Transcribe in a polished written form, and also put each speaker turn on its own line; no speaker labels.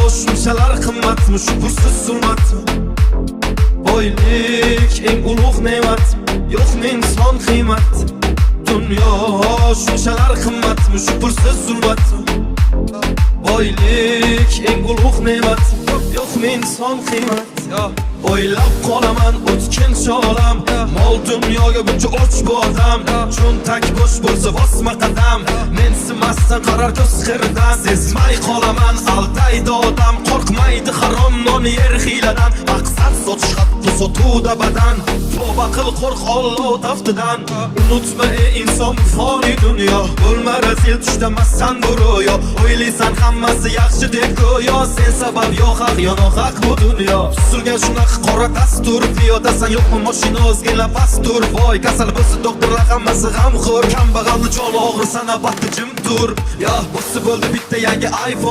shunchalar qimmatmi shu pulsiz zulmatmi? Boylik eng ulug' ne'mat, yo'q men son qiymat. Dunyo shunchalar qimmatmi shu pulsiz zulmatmi? Boylik eng ulug' ne'mat, yo'q men son qiymat. O'ylab qolaman o'tkinchi olam, mol dunyoga buncha och bu odam. Cho'ntak bo'sh bo'lsa bosma qadam, mensimasdan qarar ko'z qirdan. Sezmay qolaman aldaydi odam, qo'rqmaydi harom non yer hiyladan. Maqsad sotish hatto sotuvda badan, tavba qil qo'rq Alloh taftidan. Unutma ey inson foniy dunyo, bo'lma razil tushdamassan bu ro'yo. O'ylaysan hammasi yaxshi deb go'yo, sen sabab yo haq yo nohaq bu dunyo. Tuzilgan shunaqa qora dastur, piyodasan yo'qmi mashina o'zgina pastur. Voy kasal bo'lsa doktorlar hammasi g'amxo'r, kambag'alni joni og'risa navbatda jim tur. Yo bo'lsa bo'ldi bitta yangi iPhone.